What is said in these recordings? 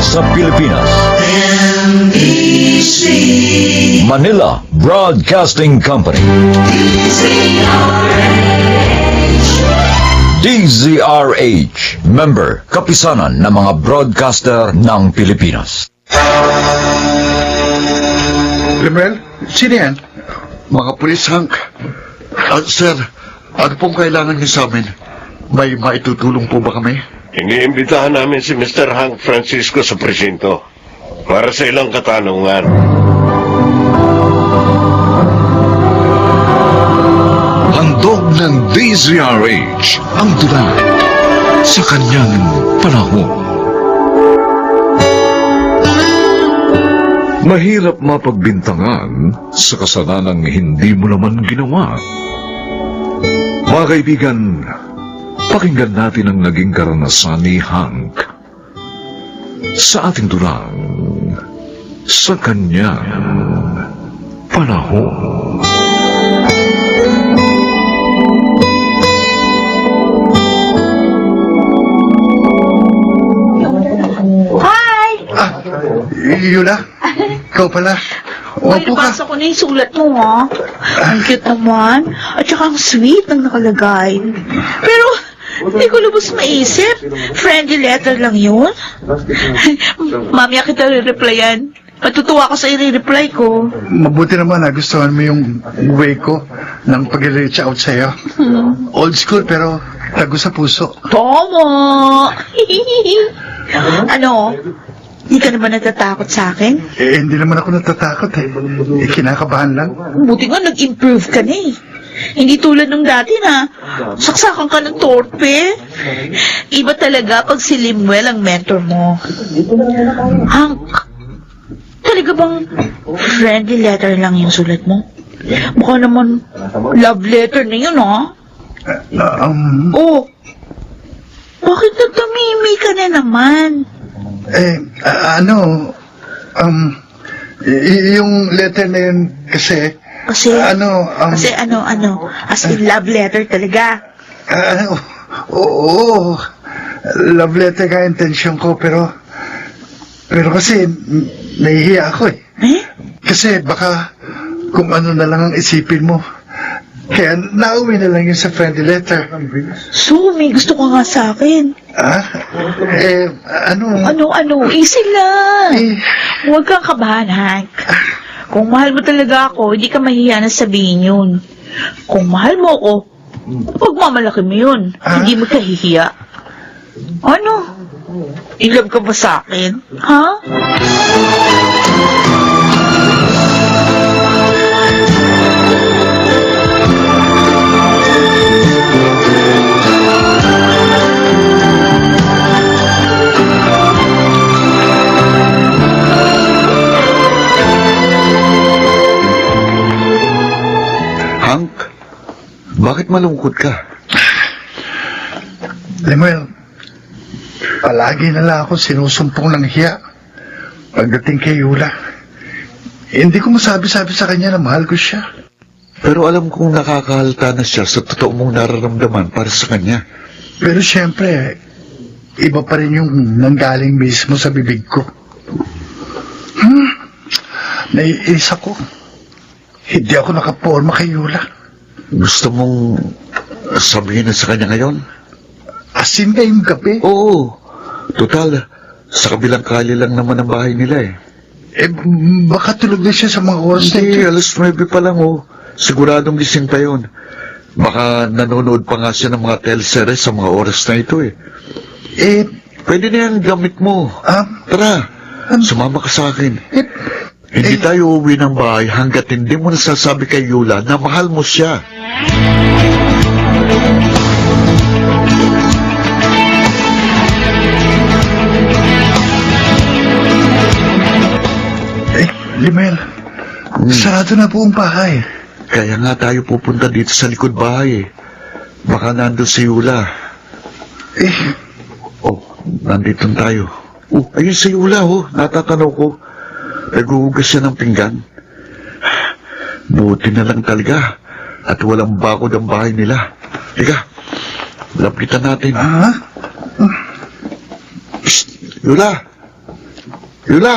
sa Pilipinas. NBC Manila Broadcasting Company. DZRH, member, kapisanan ng mga broadcaster ng Pilipinas. Lemuel, sino yan? Mga pulis, Hank. Sir, ano pong kailangan niyo sa amin? May maitutulong po ba kami? Iniimbitahan namin si Mr. Hank Francisco sa presinto para sa ilang katanungan. Handog ng DZRH ang dulang sa kanyang panahon. Mahirap mapagbintangan sa kasalanang hindi mo naman ginawa. Mga kaibigan, pakinggan natin ang naging karanasan ni Hank sa ating dulang sa kanyang panahon. Yula? Ikaw pala? Uy, Opo ka. nabasa ko na yung sulat mo, ha? Ang cute naman. At saka ang sweet ng nakalagay. Pero, hindi ko lubos maisip. Friendly letter lang yun. Mamaya kita re-replyan. Matutuwa ko sa i-reply ko. Mabuti naman nagustuhan mo yung way ko ng pag-reach out sa'yo. Old school pero tago sa puso. Tomo! Ano? Hindi ka naman natatakot sa akin? Hindi naman ako natatakot eh. Kinakabahan lang. Buti nga nag-improve ka na eh. Hindi tulad nung dati na saksakan ka ng torpe. Iba talaga pag si Lemuel ang mentor mo. Hank, talaga bang friendly letter lang yung sulat mo? Baka naman love letter na yun, ha? Oh, bakit nagtamimi ka na naman? Yung letter na yun kasi, Kasi as in love letter talaga. oo, love letter ka intensyon ko, pero kasi, nahihiya ako eh. Eh? Kasi baka, kung ano na lang ang isipin mo. Kaya, nauwi na lang yun sa friendly letter. So, may gusto ka nga sa akin. Ano? Easy lang. Huwag kang kabahan, Hank. Kung mahal mo talaga ako, hindi ka mahihiya na sabihin yun. Kung mahal mo ako, pagmamalaki mo yun. Hindi mo kahihiya. Ano? In love ka ba sa akin? Ha? Hank, bakit malungkot ka? Lemuel, palagi na lang ako sinusumpong ng hiya pagdating kay Yula. Hindi ko masabi-sabi sa kanya na mahal ko siya. Pero alam kong nakakahalata na siya sa totoo mong nararamdaman para sa kanya. Pero siyempre, iba pa rin yung nanggaling mismo sa bibig ko. Naiinis ako. Hindi ako nakaporma kay Yula. Gusto mong sabihin na sa kanya ngayon? Asin ngayong gabi. Oo. Total, sa kabilang kali lang naman ang bahay nila eh. Baka tulog na siya sa mga oras na Hindi, ito. alas 9 pa lang oh. Siguradong gising pa yun. Baka nanonood pa nga siya ng mga teleseries sa mga oras na ito eh. Pwede na yan gamit mo. Tara, sumama ka sa akin. Hindi tayo uuwi ng bahay hanggat hindi mo nasasabi kay Yula na mahal mo siya. Lemuel, sarado na po ang bahay. Kaya nga tayo pupunta dito sa likod bahay eh. Baka nandun si Yula. Oh, nandito tayo. Oh, ayun si Yula oh. Natatanaw ko. Naghuhugas siya ng pinggan. Buti na lang talaga. At walang bakod ang bahay nila. Ika, lapitan natin. Psst, Yula. Yula!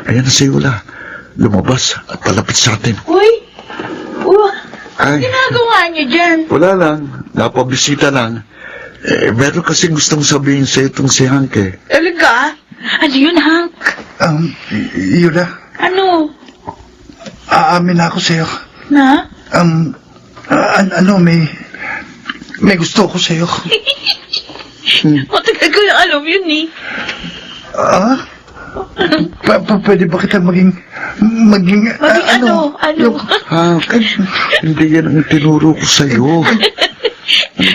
Ayan na si Yula. Lumabas at palapit sa atin. Uy! Ay, Ginagawa niyo dyan? wala lang. Napabisita lang. Meron kasing gustong sabihin sa itong si Hank eh. Talaga? Ano yun, Hank? Yula, Ano? aamin na ako sa'yo. Na? May gusto ko sa'yo. Matagal ko yung alam yun eh. Pwede ba kita maging Ano? Hank, hindi yan ang tinuro ko sa'yo. Ano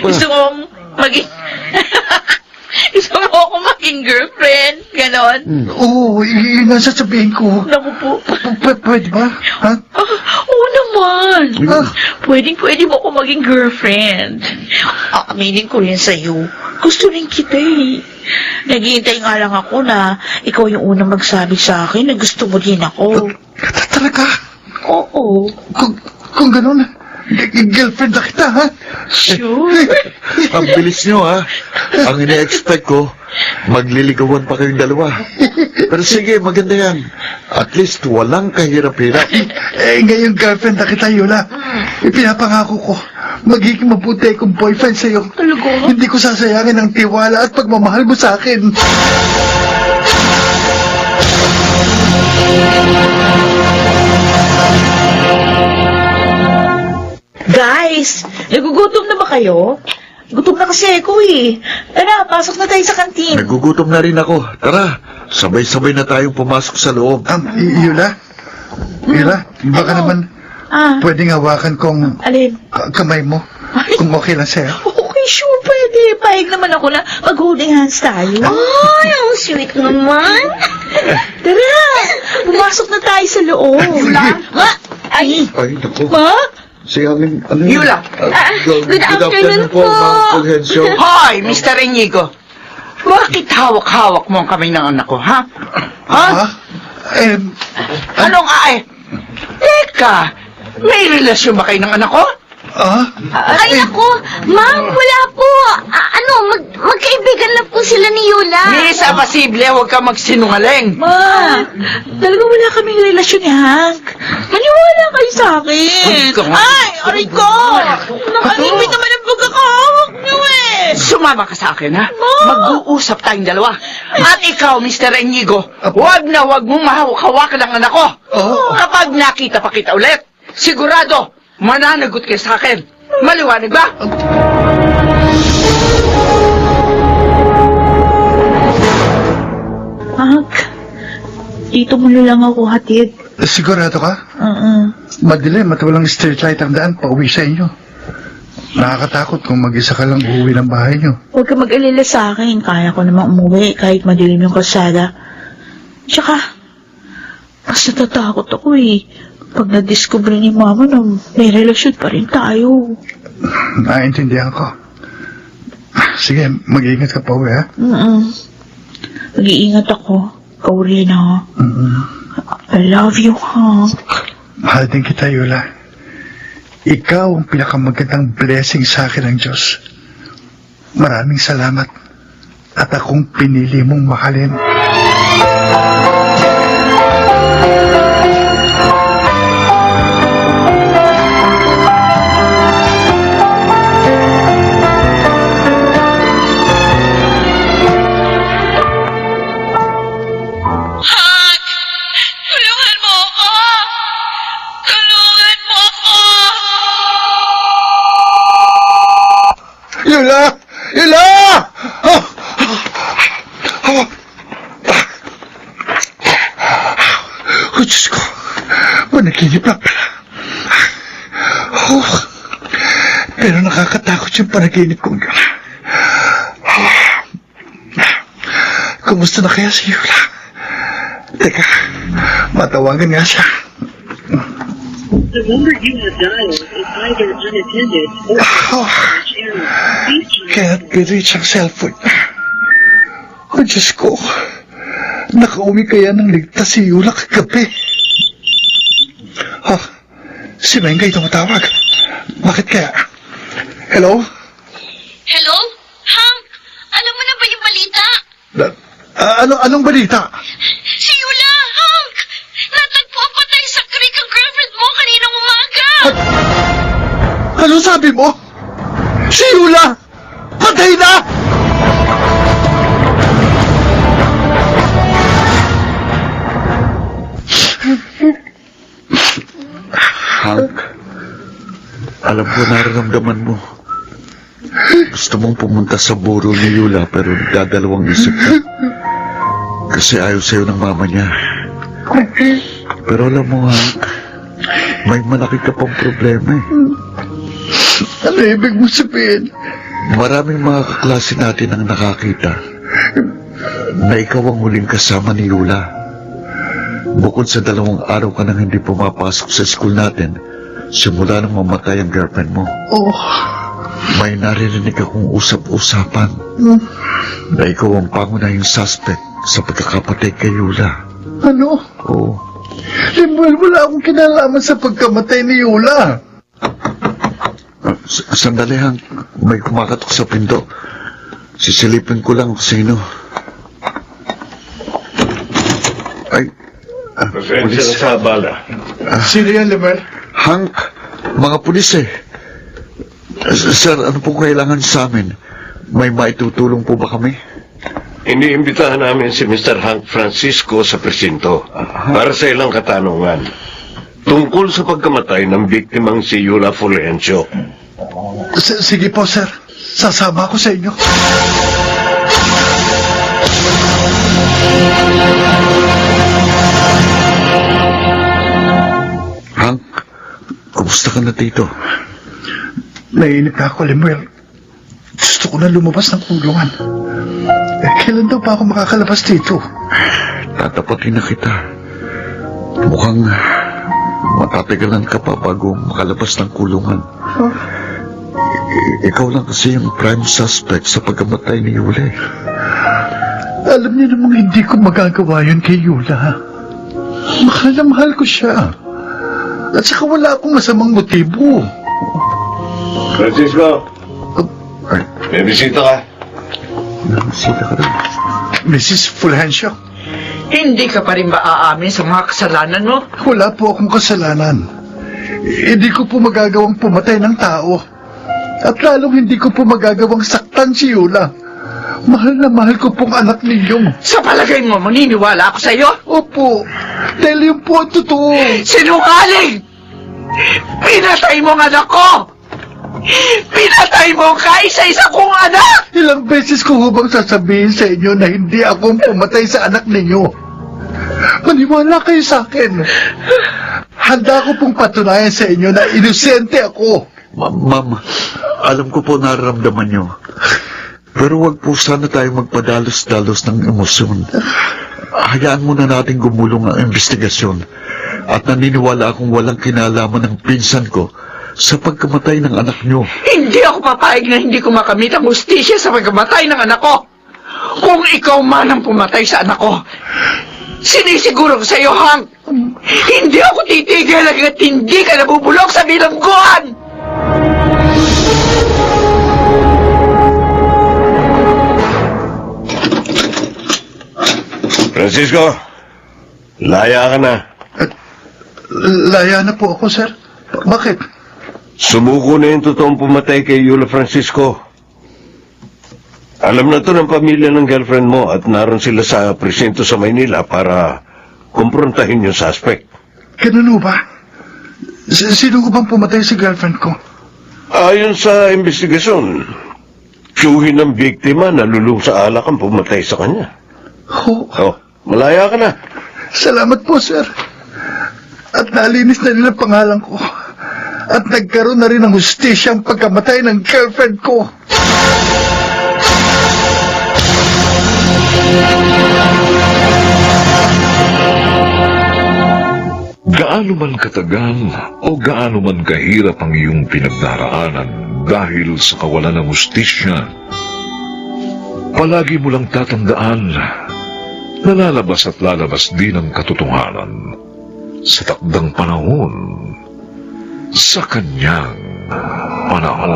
ba? Gusto mong maging... Gusto mo ako maging girlfriend? Ganon? Oo, yun ang sasabihin ko. Naku po. Pwede ba? Ha? Oo naman. Pwede mo ako maging girlfriend. Aminin ko rin sa'yo. Gusto rin kita eh. Naghihintay nga lang ako na ikaw yung unang magsabi sa akin na gusto mo din ako. Talaga? Oo. Kung ganun, girlfriend na kita, ha? Sure. Ang bilis nyo, ha? Ang ina-expect ko, magliligawan pa kayong dalawa. Pero sige, maganda yan. At least walang kahirap-hirap. Ngayon girlfriend na kita, Yula. Ipinapangako ko, magiging mabuti akong boyfriend sa'yo. Talaga? Hindi ko sasayangin ang tiwala at pagmamahal mo sa akin. Guys, nagugutom na ba kayo? Gutom na kasi ako eh. Tara, pasok na tayo sa kantin. Nagugutom na rin ako. Tara, sabay-sabay na tayong pumasok sa loob. Yula? Yula, baka Ano? naman pwedeng hawakan kong Alin? kamay mo. Kung okay lang sa'yo. Okay, sure, pwede. Pahig naman ako na mag-holding hands tayo. Ay, ang sweet naman. Tara, pumasok na tayo sa loob. Ma? Ay, Ay, naku. ma? Si aming, ano Yula. Good afternoon po. Ma'am Fulgencio. Hoy, Mr. Inigo. Bakit hawak-hawak mo ang kamay ng anak ko, ha? Ha? Anong ay? Teka, may relasyon ba kayo ng anak ko? Ay, ako. Ma'am, wala po. Magkaibigan na po sila ni Yula. Miss Abasible, huwag ka magsinungaling. Ma, talaga wala kaming relasyon ni Hank. Maniwala kayo sa akin. Huwag ka nga. Ay, aray ko. Nakalipit naman ang pagkakahawak niyo eh. Sumama ka sa akin, ha? Ma! Mag-uusap tayong dalawa. At ikaw, Mr. Inigo, huwag mong mahawak-hawakan ang anak ko. Kapag nakita pa kita ulit, sigurado, mananagot kayo sa akin. Maliwanag ba? Hank, dito mo na lang ako hatid. Sigurado ka? Madilim at walang street light ang daan pauwi sa inyo. Nakakatakot kung mag-isa ka lang uuwi ng bahay nyo. Huwag ka mag-alala sa akin. Kaya ko namang umuwi kahit madilim yung kalsada. Tsaka, mas natatakot ako eh. Pag na-discover ni Mama na may relasyon pa rin tayo. Naintindihan ko. Sige, mag-iingat ka pa uwi, ha? Mag-iingat ako. Ikaw rin, ha? I love you, Hank. Mahal din kita, Yula. Ikaw ang pinakamagandang blessing sa akin ng Diyos. Maraming salamat. At akong pinili mong mahalin. Yula! Yula! Oh, Diyos ko. Panaginip lang pala. Pero nakakatakot yung panaginip kong yun. Kumusta na kaya si Yula? Teka, matawagan nga siya. The number you have dialed is either unattended or Cannot be reached ang cellphone. O Diyos ko, nakauwi kaya ng ligtas si Yula kagabi. Si Mengay tumatawag. Bakit kaya? Hello? Hello? Hank, alam mo na ba yung balita? Anong balita? Si Yula, Hank! Natagpuan patay sa creek ang girlfriend mo kaninang umaga! Ano sabi mo? Si Yula! Patay na! Hank, alam ko nararamdaman mo. Gusto mong pumunta sa buro ni Yula pero nagdadalawang isip ka. Kasi ayaw sa'yo ng mama niya. Pero alam mo, Hank, may malaki ka pang problema eh. Ano ibig mo sabihin? Maraming mga kaklase natin ang nakakita na ikaw ang huling kasama ni Yula. Bukod sa 2 araw ka nang hindi pumapasok sa school natin, simula nang mamatay ang girlfriend mo. Oh, May narinig akong usap-usapan na ikaw ang pangunahing suspect sa pagkakapatay kay Yula. ano? Oo. Lemuel, wala akong kinalaman sa pagkamatay ni Yula. Sandali, Hank. May kumakatok sa pinto. Sisilipin ko lang kung sino. Ay, Pasensya pulis. na sa abala. Sino yan, Lemuel? Hank, mga pulis eh. Sir, ano pong kailangan sa amin? May maitutulong po ba kami? Iniimbitahan namin si Mr. Hank Francisco sa presinto para sa ilang katanungan tungkol sa pagkamatay ng biktimang si Yula Fulgencio. Sige po, sir. Sasama ako sa inyo. Hank, kumusta ka na dito? Naiinip na ako, Lemuel. Gusto ko na lumabas ng kulungan. Kailan daw pa ako makakalabas dito? Tatapatin na kita. Mukhang matatagalan ka pa bago makalabas ng kulungan. Ikaw lang kasi yung prime suspect sa pagkamatay ni Yula. Alam niyo namang hindi ko magagawa yun kay Yula. Mahal na mahal ko siya. At saka wala akong masamang motibo. Francisco, Ay, may bisita ka. namasita ka rin. Mrs. Fulgencio, Hindi ka pa rin ba aamin sa mga kasalanan mo? wala po akong kasalanan. Hindi ko po magagawang pumatay ng tao. At lalong hindi ko po magagawang saktan si Yula. Mahal na mahal ko pong anak ninyo. Sa palagay mo, maniniwala ako sa iyo? Opo, dahil yun po ang totoo. Sinungaling! Pinatay mo ang anak ko! Pinatay mo ang kaisa-isa kong anak! Ilang beses ko hubang sasabihin sa inyo na hindi ako ang pumatay sa anak ninyo. Maniwala kayo sa akin. Handa ko pong patunayan sa inyo na inosente ako. Ma'am, alam ko po nararamdaman nyo. Pero wag po sana tayo magpadalos-dalos ng emosyon. Hayaan muna natin gumulong ang investigasyon. At naniniwala akong walang kinalaman ng pinsan ko sa pagkamatay ng anak nyo. Hindi ako papayag na hindi ko makamit ang hustisya sa pagkamatay ng anak ko. Kung ikaw man ang pumatay sa anak ko, sinisiguro ko sa iyo, Hank, hindi ako titigil hanggat hindi ka nabubulok sa bilangguan! Francisco, laya ka na. Laya na po ako, sir. Bakit? Sumuko na yung totoong pumatay kay Yula Francisco. Alam na to ng pamilya ng girlfriend mo at naroon sila sa presinto sa Maynila para kumprontahin yung suspect. Ganun ba? Sino ko bang pumatay sa girlfriend ko? Ayon sa investigasyon, tiyuhin ng biktima na lulong sa alak ang pumatay sa kanya. Oh, Oh, malaya ka na. salamat po, sir. At nalinis na nila pangalan ko. At nagkaroon na rin ng hustisya ang pagkamatay ng girlfriend ko. Gaano man katagal o gaano man kahirap ang iyong pinagdaraanan dahil sa kawalan ng hustisya, palagi mo lang tatandaan na lalabas at lalabas din ang katotohanan sa takdang panahon, sa kanyang panahon.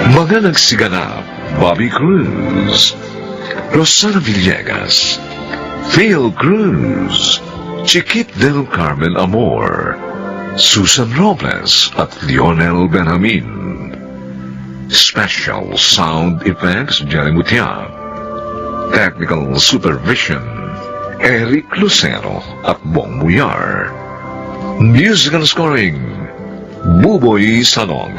Mga nagsiganap, Bobby Cruz, Rosana Villegas, Phil Cruz, Chiquit del Carmen Amor, Susan Robles at Lionel Benjamin. Special Sound Effects, Jerry Mutia. Technical Supervision, Eric Lucero at Bong Muyar. Musical Scoring, Buboy Sanog.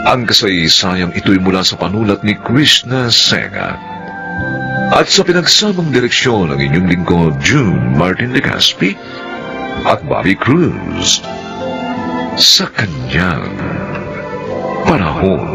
Ang kasaysayang ito'y mula sa panulat ni Krishna Sega. At sa pinagsamang direksyon ng inyong lingkod, June Martin de Gaspi at Bobby Cruz. Sa kanyang panahon.